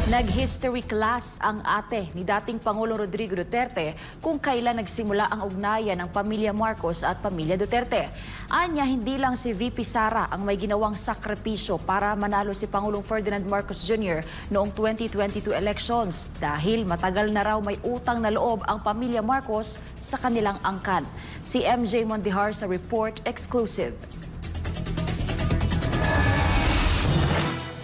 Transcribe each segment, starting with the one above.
Nag-history class ang ate ni dating Pangulong Rodrigo Duterte kung kailan nagsimula ang ugnayan ng pamilya Marcos at pamilya Duterte. Anya, hindi lang si VP Sara ang may ginawang sakripisyo para manalo si Pangulong Ferdinand Marcos Jr. noong 2022 elections dahil matagal na raw may utang na loob ang pamilya Marcos sa kanilang angkan. Si MJ Mondihar sa report exclusive.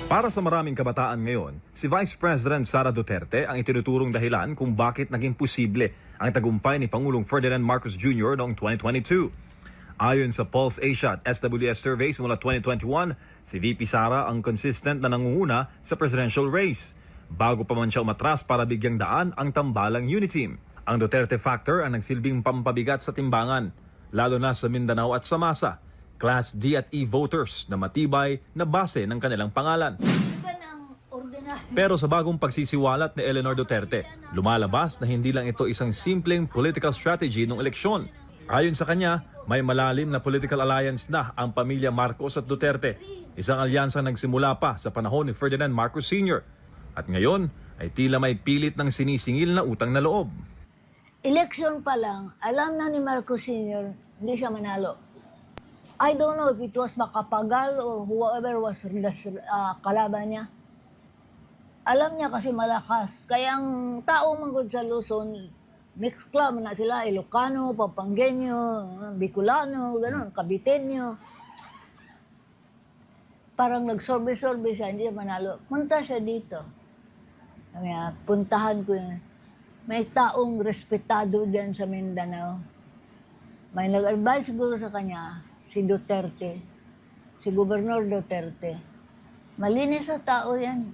Para sa maraming kabataan ngayon, si Vice President Sara Duterte ang itinuturong dahilan kung bakit naging posible ang tagumpay ni Pangulong Ferdinand Marcos Jr. noong 2022. Ayon sa Pulse Asia at SWS surveys mula 2021, si VP Sara ang consistent na nangunguna sa presidential race. Bago pa man siya umatras para bigyang daan ang tambalang Uniteam. Ang Duterte factor ang nagsilbing pampabigat sa timbangan, lalo na sa Mindanao at Samasa. Class D at E voters na matibay na base ng kanilang pangalan. Pero sa bagong pagsisiwalat ni Eleanor Duterte, lumalabas na hindi lang ito isang simpleng political strategy ng eleksyon. Ayon sa kanya, may malalim na political alliance na ang pamilya Marcos at Duterte. Isang alyansang nagsimula pa sa panahon ni Ferdinand Marcos Sr. At ngayon ay tila may pilit ng sinisingil na utang na loob. Election pa lang, alam na ni Marcos Sr. hindi siya manalo. I don't know if it was Macapagal or whoever was kalaban niya. Alam niya kasi malakas. Kaya ang tao manggod sa Luzon, mixed club na sila, Ilocano, Pampangueño, Bicolano, gano'n, Caviteño. Parang nagsorbe-sorbe siya, hindi siya manalo. Punta siya dito. Kaya puntahan ko yun. May taong respetado diyan sa Mindanao. May nag-advise siguro sa kanya, si Duterte, si Gobernador Duterte. Malinis sa tao yan.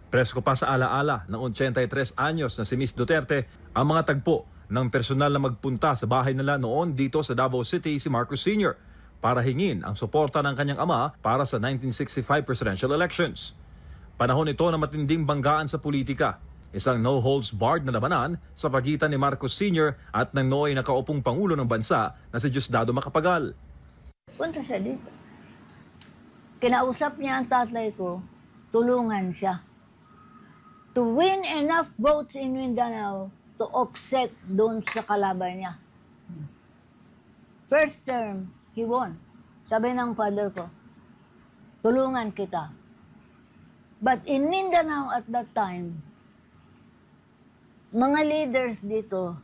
Presko pa sa alaala ng 83 anyos na si Miss Duterte ang mga tagpo ng personal na magpunta sa bahay nila noon dito sa Davao City si Marcos Sr. para hingin ang suporta ng kanyang ama para sa 1965 presidential elections. Panahon ito na matinding banggaan sa politika. Isang no-holds-barred na labanan sa pagitan ni Marcos Sr. at ng nooy nakaupong Pangulo ng bansa na si Diosdado Macapagal. Punta siya dito. Kinausap niya ang tatay ko, tulungan siya. To win enough votes in Mindanao to offset doon sa kalaban niya. First term, he won. Sabi ng father ko, tulungan kita. But in Mindanao at that time, mga leaders dito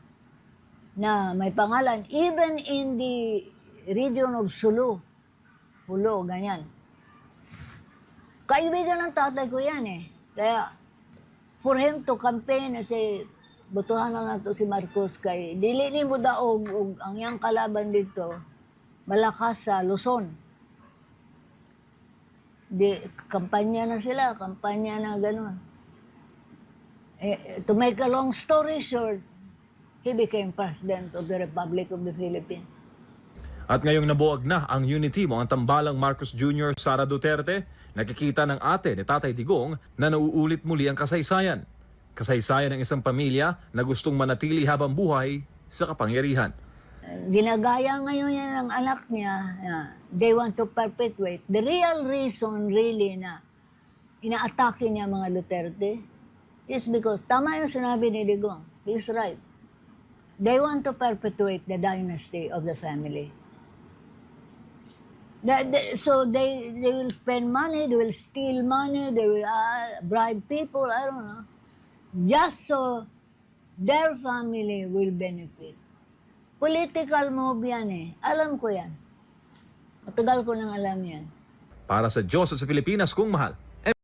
na may pangalan, even in the region of Sulu, Pulo, ganyan. Kaibigan ng tatay ko yan eh. Kaya, for him to campaign na si, butuhan na nato si Marcos kay, dili ni mo daog, ang yang kalaban dito, malakas sa Luzon. Kampanya na sila, kampanya na gano'n. To make a long story short, he became President of the Republic of the Philippines. At ngayong nabuwag na ang unity mo ang tambalang Marcos Jr. Sara Duterte, nakikita ng ate ni Tatay Digong na nauulit muli ang kasaysayan. Kasaysayan ng isang pamilya na gustong manatili habang buhay sa kapangyarihan. Ginagaya ngayon yan ng anak niya na they want to perpetuate. The real reason really na inaatake niya mga Duterte is because, tama yung sinabi ni Digong, he's right. They want to perpetuate the dynasty of the family. So they will spend money, they will steal money, they will bribe people, I don't know. Just so their family will benefit. Political move yan eh. Alam ko yan. Matagal ko nang alam yan. Para sa Diyos at sa Pilipinas kung mahal,